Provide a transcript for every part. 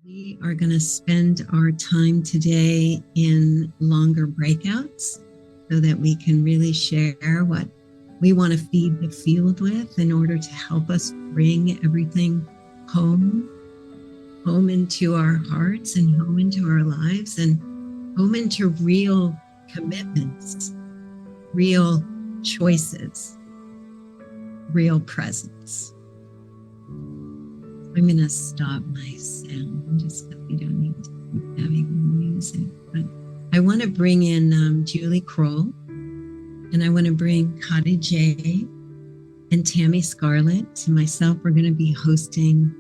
We are going to spend our time today in longer breakouts so that we can really share what we want to feed the field with in order to help us bring everything home into our hearts and home into our lives and home into real commitments, real choices, real presence. I'm going to stop my sound just because we don't need to keep having music. But I want to bring in Julie Krull, and I want to bring Khadijih and Tammy Scarlett. And myself, we're going to be hosting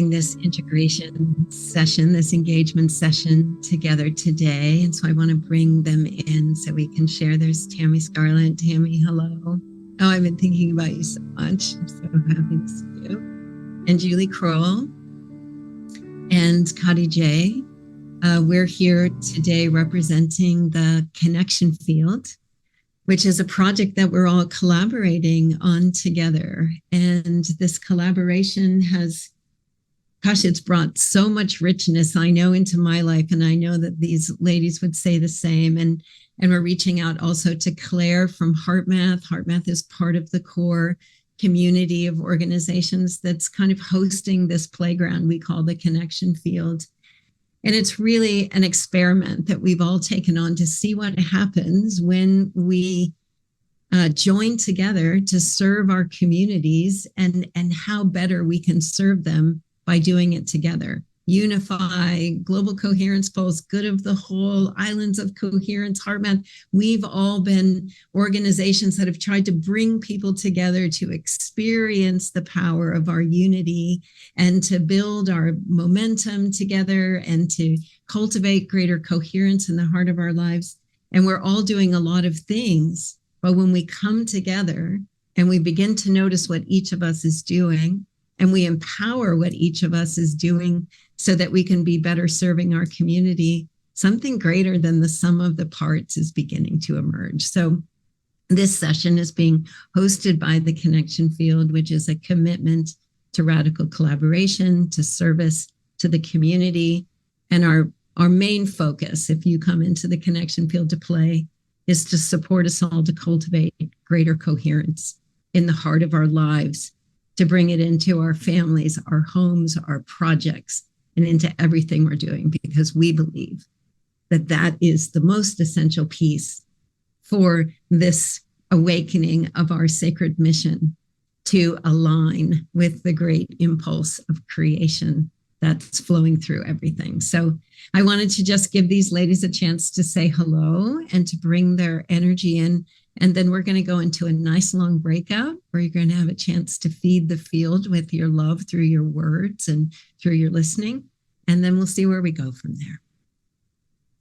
this integration session, this engagement session together today. And so I want to bring them in so we can share. There's Tammy Scarlett. Tammy, hello. Oh, I've been thinking about you so much. I'm so happy to see you. And Julie Krull and Khadijih. We're here today representing the Connection Field, which is a project that we're all collaborating on together. And this collaboration has, it's brought so much richness, I know, into my life. And I know that these ladies would say the same. And we're reaching out also to Claire from HeartMath. HeartMath is part of the core community of organizations that's kind of hosting this playground we call the Connection Field. And it's really an experiment that we've all taken on to see what happens when we join together to serve our communities and how better we can serve them by doing it together. Unify, Global Coherence Pulse, Good of the Whole, Islands of Coherence, HeartMath. We've all been organizations that have tried to bring people together to experience the power of our unity and to build our momentum together and to cultivate greater coherence in the heart of our lives. And we're all doing a lot of things, but when we come together and we begin to notice what each of us is doing, and we empower what each of us is doing so that we can be better serving our community, something greater than the sum of the parts is beginning to emerge. So this session is being hosted by the Connection Field, which is a commitment to radical collaboration, to service to the community. And our main focus, if you come into the Connection Field to play, is to support us all to cultivate greater coherence in the heart of our lives, to bring it into our families, our homes, our projects, and into everything we're doing, because we believe that that is the most essential piece for this awakening of our sacred mission to align with the great impulse of creation that's flowing through everything. So I wanted to just give these ladies a chance to say hello and to bring their energy in. And then we're going to go into a nice long breakout where you're going to have a chance to feed the field with your love through your words and through your listening. And then we'll see where we go from there.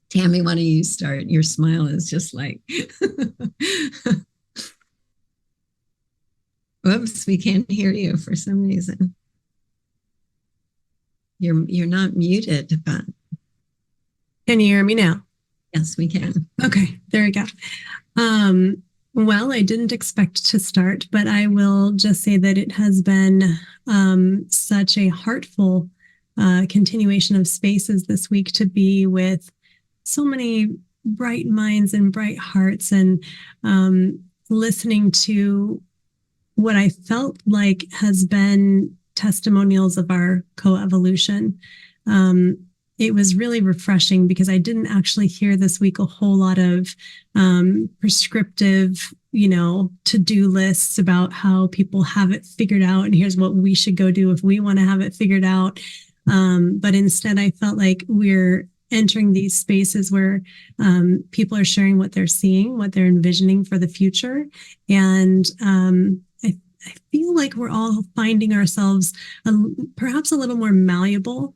Tammy, why don't you start? Your smile is just like, whoops, we can't hear you for some reason. You're not muted, but. Can you hear me now? Yes, we can. Okay, there we go. Well, I didn't expect to start, but I will just say that it has been such a heartful continuation of spaces this week to be with so many bright minds and bright hearts, and listening to what I felt like has been testimonials of our co-evolution. It was really refreshing because I didn't actually hear this week a whole lot of prescriptive, to-do lists about how people have it figured out and here's what we should go do if we want to have it figured out. But instead, I felt like we're entering these spaces where people are sharing what they're seeing, what they're envisioning for the future. And I feel like we're all finding ourselves perhaps a little more malleable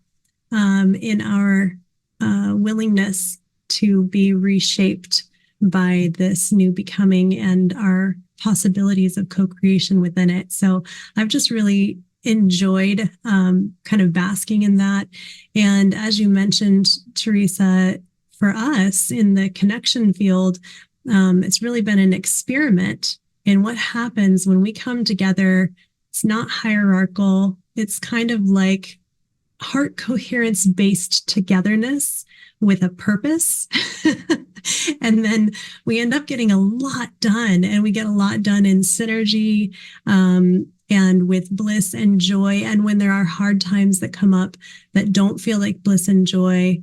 in our willingness to be reshaped by this new becoming and our possibilities of co-creation within it. So I've just really enjoyed kind of basking in that. And as you mentioned, Teresa, for us in the Connection Field, it's really been an experiment in what happens when we come together. It's not hierarchical. It's kind of like heart coherence based togetherness with a purpose. And then we end up getting a lot done, and we get a lot done in synergy, and with bliss and joy. And when there are hard times that come up that don't feel like bliss and joy,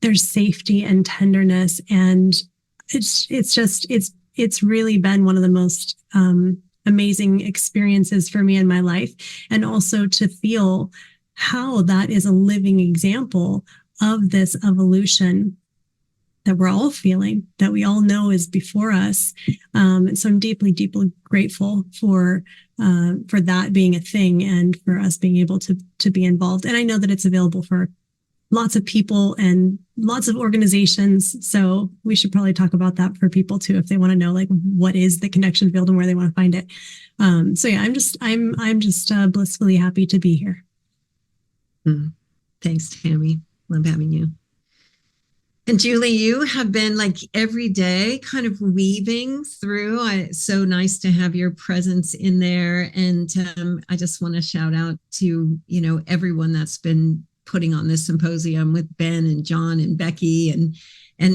there's safety and tenderness. And it's really been one of the most amazing experiences for me in my life. And also to feel how that is a living example of this evolution that we're all feeling, that we all know is before us. And so I'm deeply, deeply grateful for that being a thing, and for us being able to be involved. And I know that it's available for lots of people and lots of organizations. So we should probably talk about that for people too, if they want to know like what is the connection field and where they want to find it. So yeah, I'm just blissfully happy to be here. Thanks, Tammy. Love having you. And Julie, you have been like every day kind of weaving through. It's so nice to have your presence in there. And I just want to shout out to, everyone that's been putting on this symposium with Ben and John and Becky and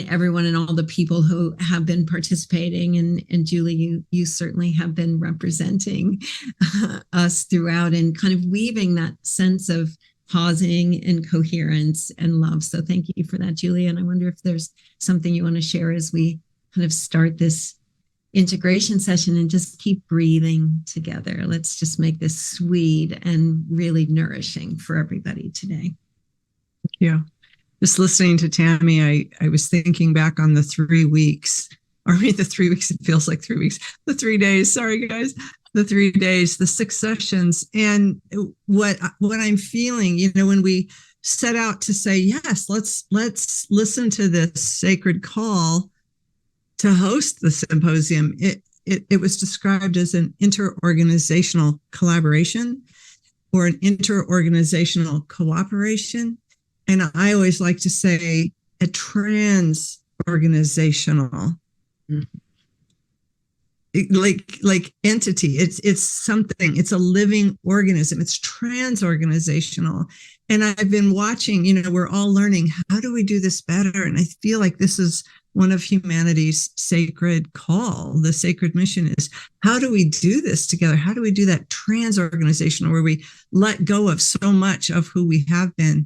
everyone and all the people who have been participating. And Julie, you certainly have been representing us throughout and kind of weaving that sense of pausing and coherence and love. So thank you for that, Julie. And I wonder if there's something you want to share as we kind of start this integration session and just keep breathing together. Let's just make this sweet and really nourishing for everybody today. Yeah. Just listening to Tammy, I was thinking back on the 3 weeks, or the 3 weeks, it feels like 3 weeks, the 3 days, sorry guys, the 3 days, the 6 sessions. And what I'm feeling, when we set out to say, yes, let's listen to this sacred call to host the symposium, it was described as an interorganizational collaboration or an interorganizational cooperation. And I always like to say a trans-organizational like entity. It's something, it's a living organism. It's trans-organizational. And I've been watching, we're all learning, how do we do this better? And I feel like this is one of humanity's sacred call. The sacred mission is, how do we do this together? How do we do that trans-organizational where we let go of so much of who we have been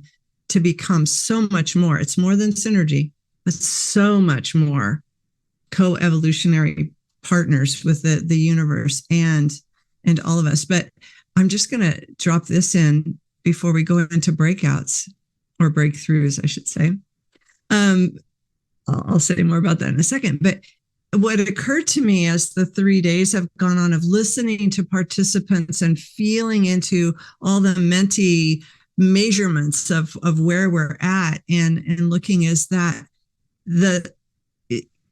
to become so much more? It's more than synergy, but so much more co-evolutionary partners with the universe and all of us. But I'm just going to drop this in before we go into breakouts or breakthroughs, I should say. I'll say more about that in a second. But what occurred to me as the 3 days have gone on of listening to participants and feeling into all the menti measurements of where we're at and looking is that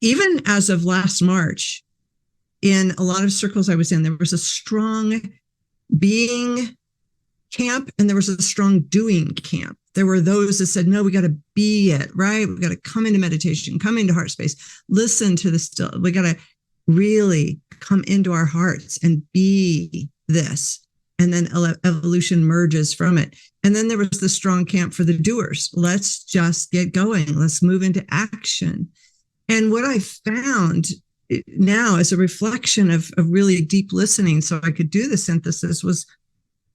even as of last March, in a lot of circles I was in, there was a strong being camp and there was a strong doing camp. There were those that said, no, we got to be it, right? We got to come into meditation, come into heart space, listen to the still. We got to really come into our hearts and be this. And then evolution merges from it. And then there was the strong camp for the doers. Let's just get going. Let's move into action. And what I found now as a reflection of really deep listening, so I could do the synthesis, was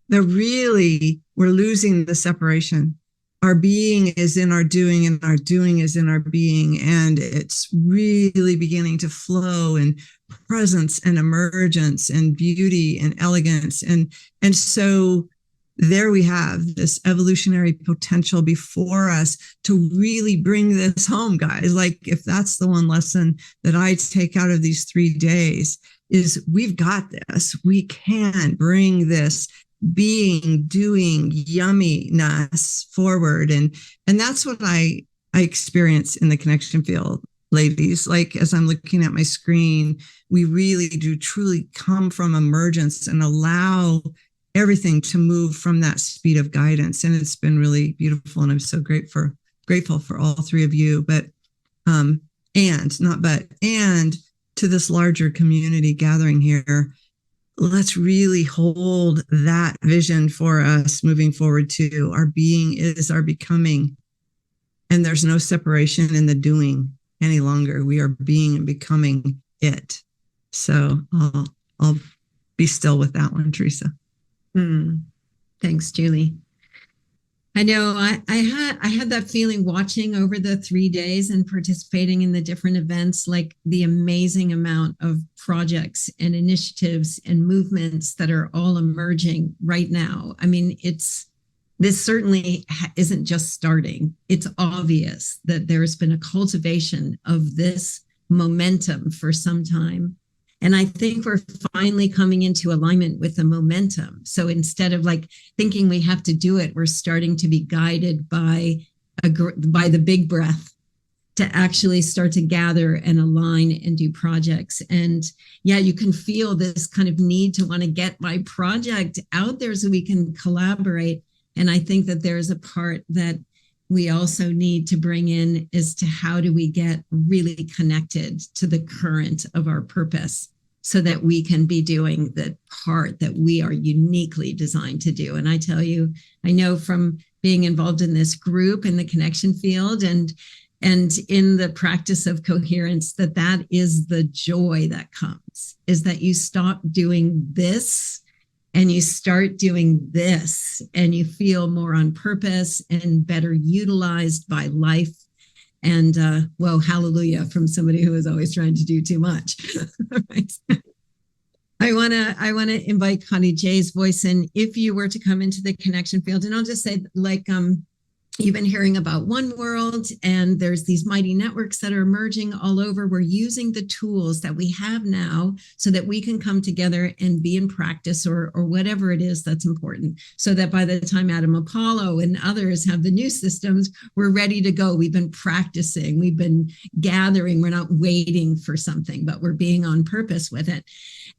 that really we're losing the separation. Our being is in our doing and our doing is in our being. And it's really beginning to flow in presence and emergence and beauty and elegance. And so there we have this evolutionary potential before us to really bring this home, guys. Like, if that's the one lesson that I take out of these 3 days, is we've got this. We can bring this being, doing, yumminess forward. And that's what I experience in the connection field, ladies. Like, as I'm looking at my screen, we really do truly come from emergence and allow everything to move from that speed of guidance. And it's been really beautiful. And I'm so grateful for all 3 of you, and to this larger community gathering here. let's really hold that vision for us moving forward too. Our being is our becoming. And there's no separation in the doing any longer. We are being and becoming it. So I'll be still with that one, Teresa. Thanks, Julie. I know I had that feeling watching over the 3 days and participating in the different events, like the amazing amount of projects and initiatives and movements that are all emerging right now. I mean, this certainly isn't just starting. It's obvious that there's been a cultivation of this momentum for some time. And I think we're finally coming into alignment with the momentum. So instead of like thinking we have to do it, we're starting to be guided by the big breath to actually start to gather and align and do projects. And yeah, you can feel this kind of need to want to get my project out there so we can collaborate. And I think that there's a part that we also need to bring in as to how do we get really connected to the current of our purpose so that we can be doing the part that we are uniquely designed to do. And I tell you, I know from being involved in this group in the connection field and in the practice of coherence, that is the joy that comes, is that you stop doing this and you start doing this and you feel more on purpose and better utilized by life. And well, hallelujah from somebody who is always trying to do too much. Right. I want to invite Khadijih's voice in. If you were to come into the connection field, and I'll just say, like, you've been hearing about One World, and there's these mighty networks that are emerging all over. We're using the tools that we have now so that we can come together and be in practice or whatever it is that's important, so that by the time Adam Apollo and others have the new systems, we're ready to go. We've been practicing, we've been gathering. We're not waiting for something, but we're being on purpose with it.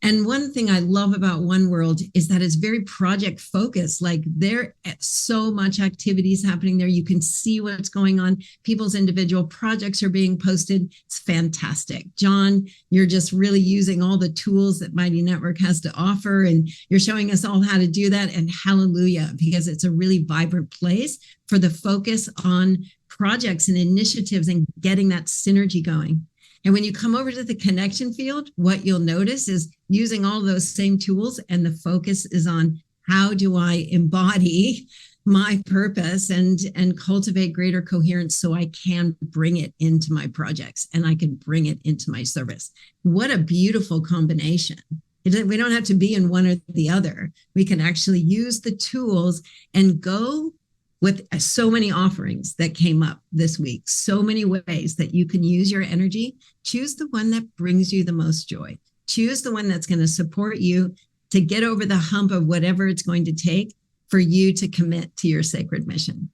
And one thing I love about One World is that it's very project focused. Like, there are so much activities happening there. You can see what's going on. People's individual projects are being posted. It's fantastic. John, you're just really using all the tools that Mighty Network has to offer, and you're showing us all how to do that. And hallelujah, because it's a really vibrant place for the focus on projects and initiatives and getting that synergy going. And when you come over to the connection field, what you'll notice is using all those same tools, and the focus is on how do I embody my purpose and cultivate greater coherence so I can bring it into my projects and I can bring it into my service. What a beautiful combination. We don't have to be in one or the other. We can actually use the tools and go with so many offerings that came up this week, so many ways that you can use your energy. Choose the one that brings you the most joy. Choose the one that's going to support you to get over the hump of whatever it's going to take for you to commit to your sacred mission,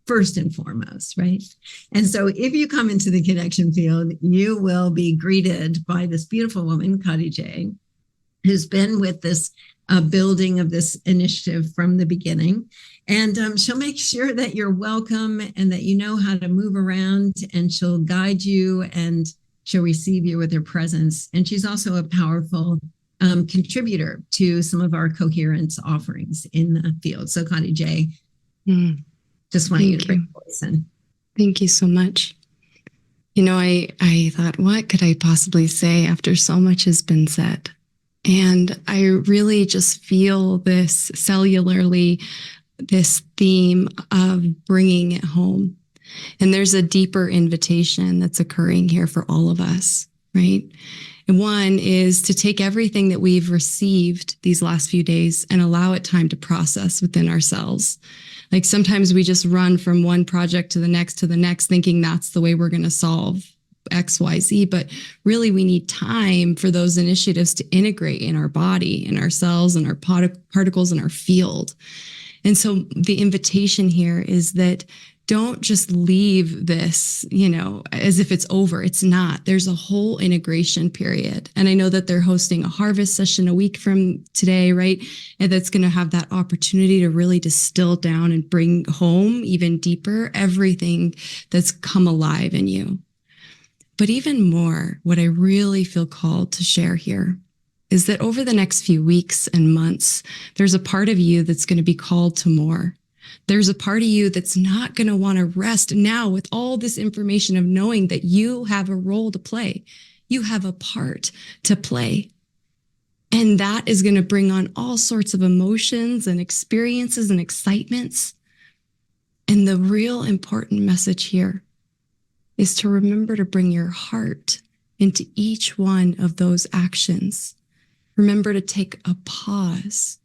first and foremost, right? And so if you come into the connection field, you will be greeted by this beautiful woman, Khadijih, who's been with this building of this initiative from the beginning. And she'll make sure that you're welcome and that you know how to move around, and she'll guide you and she'll receive you with her presence. And she's also a powerful contributor to some of our coherence offerings in the field. So Khadijih, just want you to bring your voice in. Thank you so much. You know, I thought, what could I possibly say after so much has been said? And I really just feel this cellularly, this theme of bringing it home. And there's a deeper invitation that's occurring here for all of us, right? And one is to take everything that we've received these last few days and allow it time to process within ourselves. Like, sometimes we just run from one project to the next, thinking that's the way we're going to solve X, Y, Z, but really we need time for those initiatives to integrate in our body, in our cells, and our particles in our field. And so the invitation here is that don't just leave this, as if it's over. It's not. There's a whole integration period. And I know that they're hosting a harvest session a week from today, right? And that's going to have that opportunity to really distill down and bring home even deeper everything that's come alive in you. But even more, what I really feel called to share here is that over the next few weeks and months, there's a part of you that's going to be called to more. There's a part of you that's not going to want to rest now with all this information of knowing that you have a role to play. You have a part to play. And that is going to bring on all sorts of emotions and experiences and excitements. And the real important message here is to remember to bring your heart into each one of those actions. Remember to take a pause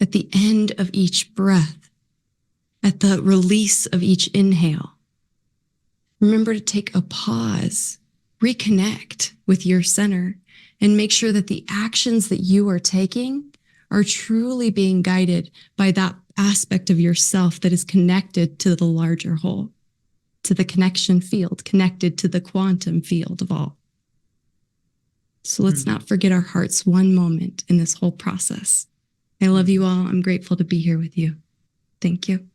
at the end of each breath, at the release of each inhale. Remember to take a pause, reconnect with your center, and make sure that the actions that you are taking are truly being guided by that aspect of yourself that is connected to the larger whole, to the connection field, connected to the quantum field of all. So let's not forget our hearts one moment in this whole process. I love you all. I'm grateful to be here with you. Thank you.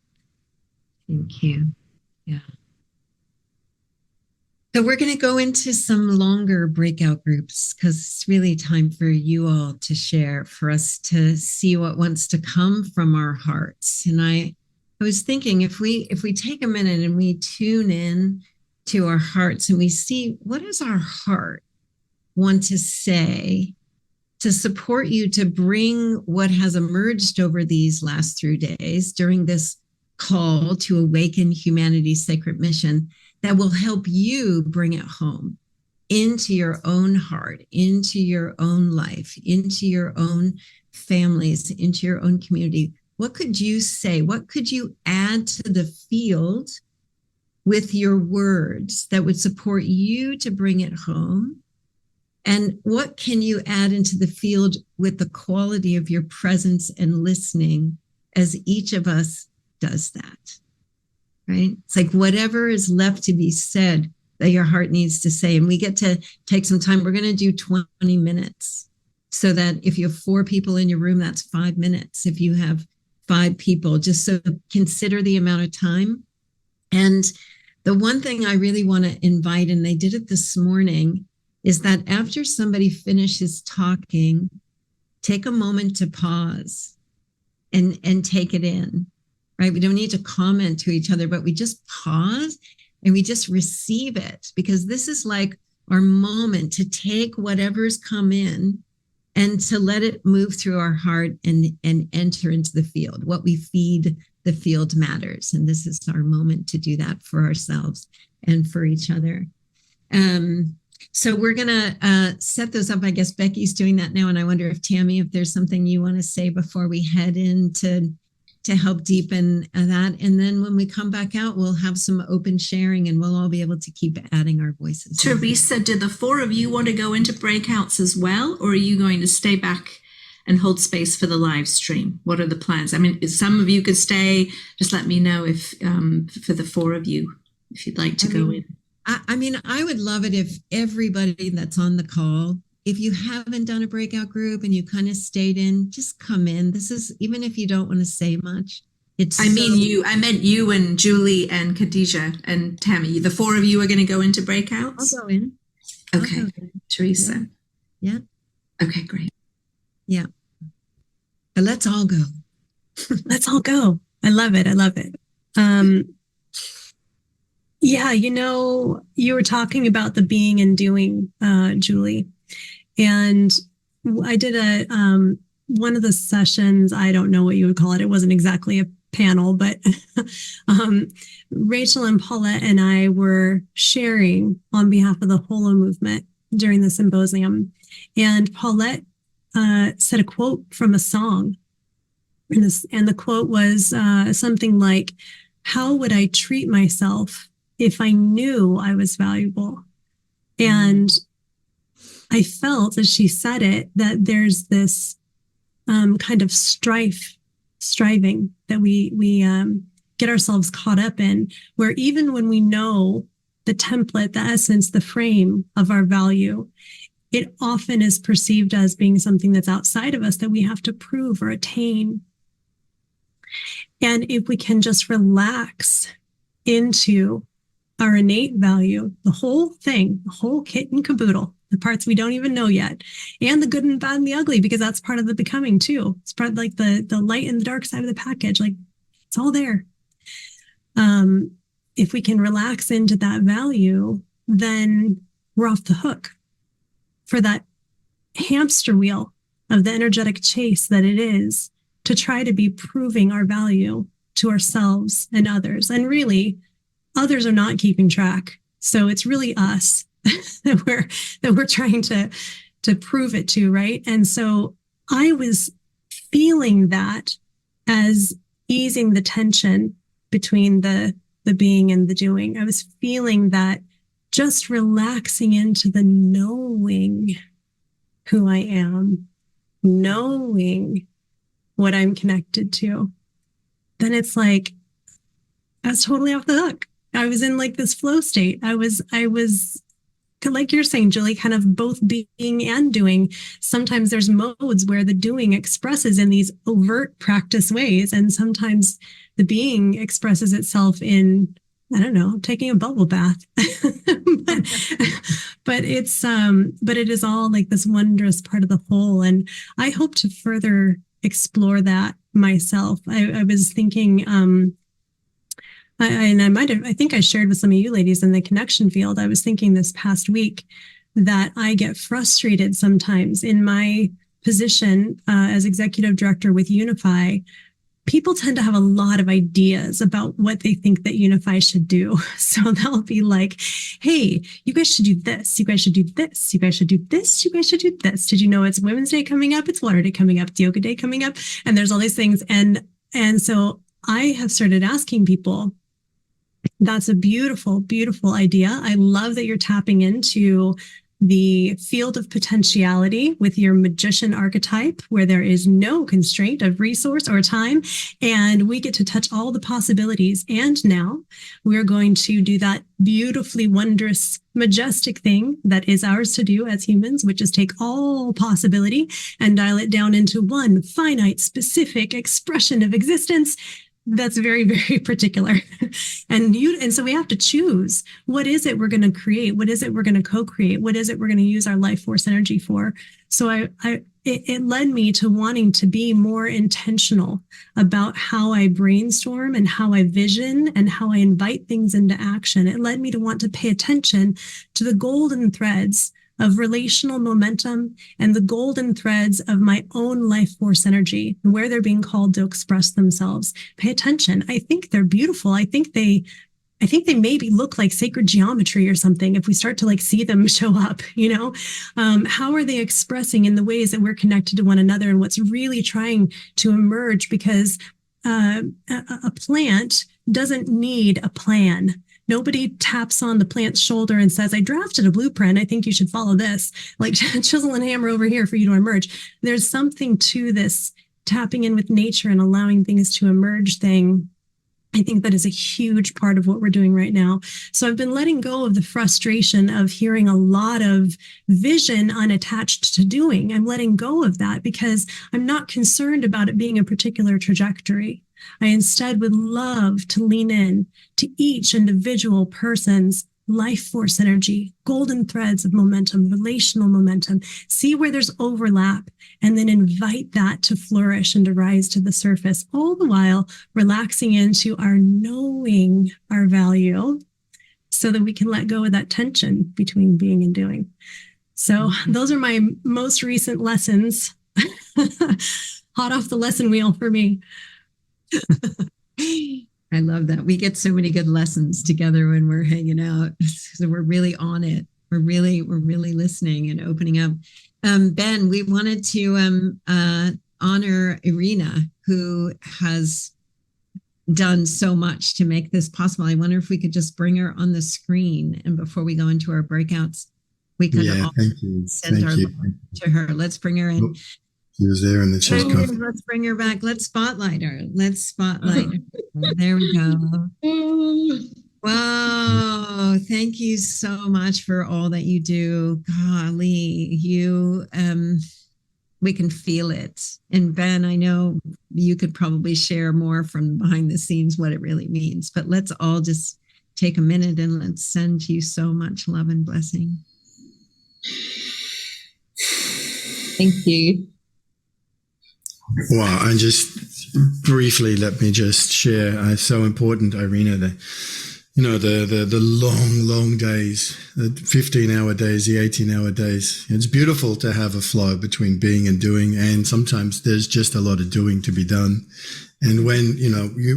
Thank you. Yeah. So we're going to go into some longer breakout groups because it's really time for you all to share, for us to see what wants to come from our hearts. And I was thinking, if we take a minute and we tune in to our hearts and we see, what does our heart want to say to support you to bring what has emerged over these last 3 days during this call to awaken humanity's sacred mission, that will help you bring it home into your own heart, into your own life, into your own families, into your own community. What could you say? What could you add to the field with your words that would support you to bring it home? And what can you add into the field with the quality of your presence and listening as each of us does that? Right? It's like whatever is left to be said that your heart needs to say. And we get to take some time. We're going to do 20 minutes so that if you have 4 people in your room, that's 5 minutes. If you have 5 people, just so consider the amount of time. And the one thing I really want to invite, and they did it this morning, is that after somebody finishes talking, take a moment to pause and take it in. Right? We don't need to comment to each other, but we just pause and we just receive it, because this is like our moment to take whatever's come in and to let it move through our heart and enter into the field. What we feed the field matters. And this is our moment to do that for ourselves and for each other. So we're going to set those up. I guess Becky's doing that now. And I wonder if Tammy, if there's something you want to say before we head into to help deepen that. And then when we come back out, we'll have some open sharing and we'll all be able to keep adding our voices. Teresa, do the 4 of you want to go into breakouts as well? Or are you going to stay back and hold space for the live stream? What are the plans? I mean, if some of you could stay, just let me know if for the 4 of you, if you'd like to go in. I mean, I would love it if everybody that's on the call, if you haven't done a breakout group and you kind of stayed in, just come in. This is, even if you don't want to say much. I meant you and Julie and Khadijih and Tammy. The 4 of you are going to go into breakouts? I'll go in. Okay. Teresa. Yeah. Okay, great. Yeah. But let's all go. Let's all go. I love it. I love it. Yeah, you were talking about the being and doing, Julie. And I did one of the sessions, I don't know what you would call it. It wasn't exactly a panel, but Rachel and Paulette and I were sharing on behalf of the Holo movement during the symposium. And Paulette said a quote from a song. And the quote was something like, "How would I treat myself if I knew I was valuable?" And I felt, as she said it, that there's this kind of striving that we get ourselves caught up in, where even when we know the template, the essence, the frame of our value, it often is perceived as being something that's outside of us that we have to prove or attain. And if we can just relax into our innate value, the whole thing, the whole kit and caboodle, the parts we don't even know yet, and the good and bad and the ugly, because that's part of the becoming too. It's part of like the light and the dark side of the package. Like it's all there. If we can relax into that value, then we're off the hook for that hamster wheel of the energetic chase that it is to try to be proving our value to ourselves and others. And really, others are not keeping track. So it's really us that we're trying to prove it to, right? And so I was feeling that as easing the tension between the being and the doing. I was feeling that just relaxing into the knowing who I am, knowing what I'm connected to, then it's like I was totally off the hook. I was in like this flow state. I was like you're saying, Julie, kind of both being and doing. Sometimes there's modes where the doing expresses in these overt practice ways, and sometimes the being expresses itself in, I don't know, taking a bubble bath. but it is all like this wondrous part of the whole. And I hope to further explore that myself. I was thinking, I think I shared with some of you ladies in the connection field. I was thinking this past week that I get frustrated sometimes in my position as executive director with Unify. People tend to have a lot of ideas about what they think that Unify should do. So they'll be like, hey, you guys should do this. You guys should do this. You guys should do this. You guys should do this. Did you know it's Women's Day coming up? It's Water Day coming up. It's Yoga Day coming up. And there's all these things. And so I have started asking people, that's a beautiful, beautiful idea. I love that you're tapping into the field of potentiality with your magician archetype, where there is no constraint of resource or time, and we get to touch all the possibilities. And now we're going to do that beautifully wondrous, majestic thing that is ours to do as humans, which is take all possibility and dial it down into one finite, specific expression of existence that's very, very particular. And so we have to choose, what is it we're going to create? What is it we're going to co-create? What is it we're going to use our life force energy for? So it led me to wanting to be more intentional about how I brainstorm and how I vision and how I invite things into action. It led me to want to pay attention to the golden threads of relational momentum and the golden threads of my own life force energy, where they're being called to express themselves. Pay attention. I think they're beautiful. I think they maybe look like sacred geometry or something if we start to like see them show up, how are they expressing in the ways that we're connected to one another and what's really trying to emerge? Because a plant doesn't need a plan. Nobody taps on the plant's shoulder and says, I drafted a blueprint. I think you should follow this. Like chisel and hammer over here for you to emerge. There's something to this tapping in with nature and allowing things to emerge thing. I think that is a huge part of what we're doing right now. So I've been letting go of the frustration of hearing a lot of vision unattached to doing. I'm letting go of that because I'm not concerned about it being a particular trajectory. I instead would love to lean in to each individual person's life force energy, golden threads of momentum, relational momentum, see where there's overlap, and then invite that to flourish and to rise to the surface, all the while relaxing into our knowing our value so that we can let go of that tension between being and doing. So those are my most recent lessons, hot off the lesson wheel for me. I love that. We get so many good lessons together when we're hanging out. So we're really on it. We're really listening and opening up. Ben, we wanted to honor Irina, who has done so much to make this possible. I wonder if we could just bring her on the screen. And before we go into our breakouts, we could send our love to her. Let's bring her in. She was there in the chest conference. Let's bring her back. Let's spotlight her. There we go. Wow. Thank you so much for all that you do. Golly, we can feel it. And Ben, I know you could probably share more from behind the scenes what it really means, but let's all just take a minute and let's send you so much love and blessing. Thank you. Wow, and just briefly, let me just share. It's so important, Irina. The long days, the 15-hour days, the 18-hour days. It's beautiful to have a flow between being and doing, and sometimes there's just a lot of doing to be done. And when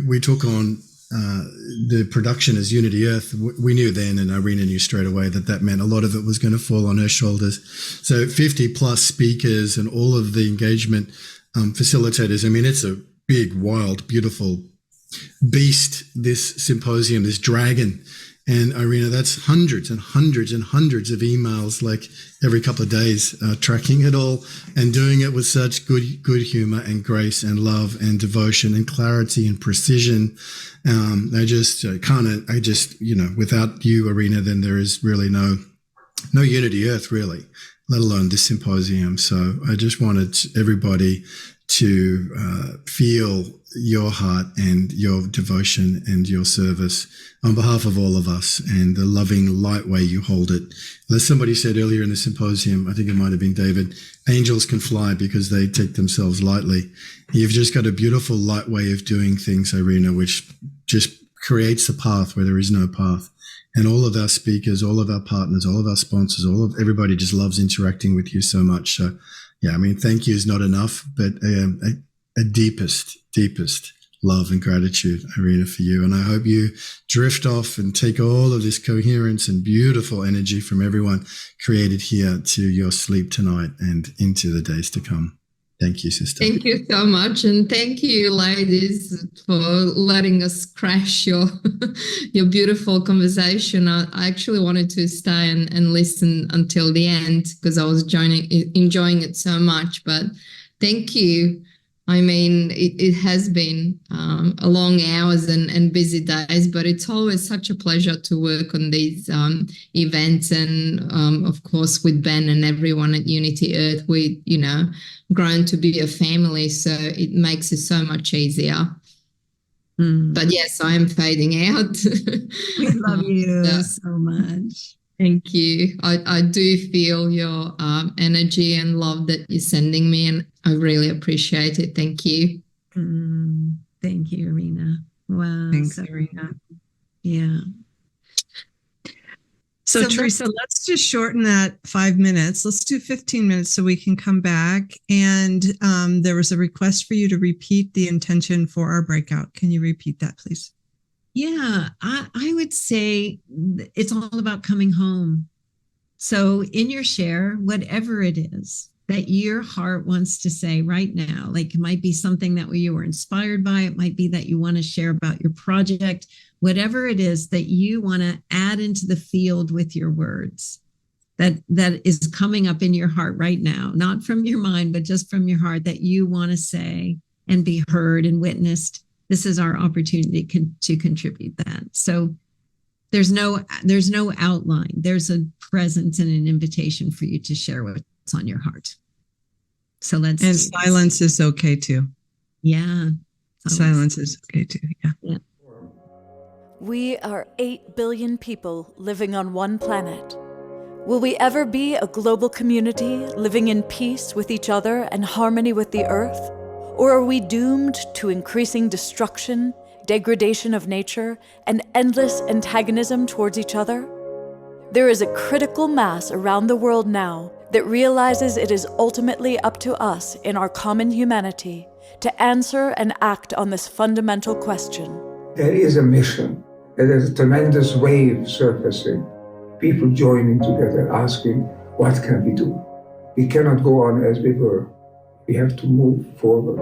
we took on the production as Unity Earth, we knew then, and Irina knew straight away, that meant a lot of it was going to fall on her shoulders. So 50 plus speakers and all of the engagement facilitators. I mean, it's a big, wild, beautiful beast, this symposium, this dragon. And Irina, that's hundreds and hundreds and hundreds of emails, like every couple of days, tracking it all and doing it with such good humor and grace and love and devotion and clarity and precision. Without you, Irina, then there is really no Unity Earth, really, let alone this symposium. So I just wanted everybody to feel your heart and your devotion and your service on behalf of all of us, and the loving, light way you hold it. As somebody said earlier in the symposium, I think it might have been David, angels can fly because they take themselves lightly. You've just got a beautiful, light way of doing things, Irina, which just creates a path where there is no path. And all of our speakers, all of our partners, all of our sponsors, everybody just loves interacting with you so much. So, yeah, I mean, thank you is not enough, but a deepest love and gratitude, Irina, for you. And I hope you drift off and take all of this coherence and beautiful energy from everyone created here to your sleep tonight and into the days to come. Thank you, sister. Thank you so much. And thank you, ladies, for letting us crash your beautiful conversation. I actually wanted to stay and listen until the end because I was enjoying it so much. But thank you. I mean, it has been a long hours and busy days, but it's always such a pleasure to work on these events. And of course, with Ben and everyone at Unity Earth, we, grown to be a family. So it makes it so much easier. But yes, I am fading out. We love you so much. Thank you. I do feel your energy and love that you're sending me, and I really appreciate it. Thank you. Thank you, Irina. Wow. Thanks, Irina. Yeah. So Teresa, let's just shorten that 5 minutes. Let's do 15 minutes so we can come back. And there was a request for you to repeat the intention for our breakout. Can you repeat that, please? Yeah, I would say it's all about coming home. So in your share, whatever it is that your heart wants to say right now, like it might be something that you were inspired by, it might be that you want to share about your project, whatever it is that you want to add into the field with your words, that is coming up in your heart right now, not from your mind, but just from your heart, that you want to say and be heard and witnessed. This is our opportunity to contribute that. So there's no outline. There's a presence and an invitation for you to share what's on your heart. So let's. And silence is okay too. Yeah. Silence is okay too. Yeah. We are 8 billion people living on one planet. Will we ever be a global community living in peace with each other and harmony with the earth? Or are we doomed to increasing destruction, degradation of nature, and endless antagonism towards each other? There is a critical mass around the world now that realizes it is ultimately up to us in our common humanity to answer and act on this fundamental question. There is a mission. There is a tremendous wave surfacing. People joining together, asking, what can we do? We cannot go on as we were. We have to move forward.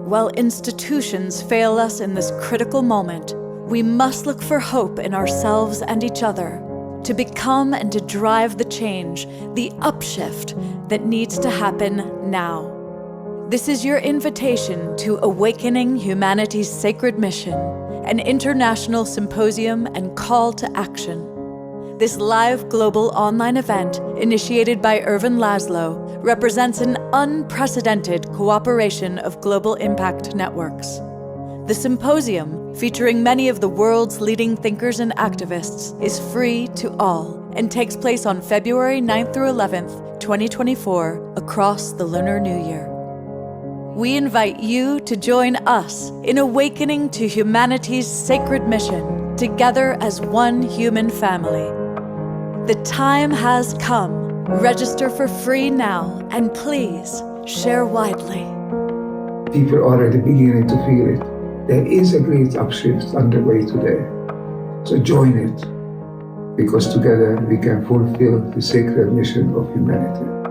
While institutions fail us in this critical moment, we must look for hope in ourselves and each other to become and to drive the change, the upshift that needs to happen now. This is your invitation to Awakening Humanity's Sacred Mission, an international symposium and call to action. This live global online event, initiated by Ervin Laszlo, represents an unprecedented cooperation of global impact networks. The symposium, featuring many of the world's leading thinkers and activists, is free to all and takes place on February 9th through 11th, 2024 across the Lunar New Year. We invite you to join us in awakening to humanity's sacred mission, together as one human family. The time has come. Register for free now, and please share widely. People are already beginning to feel it. There is a great upshift underway today. So join it, because together we can fulfill the sacred mission of humanity.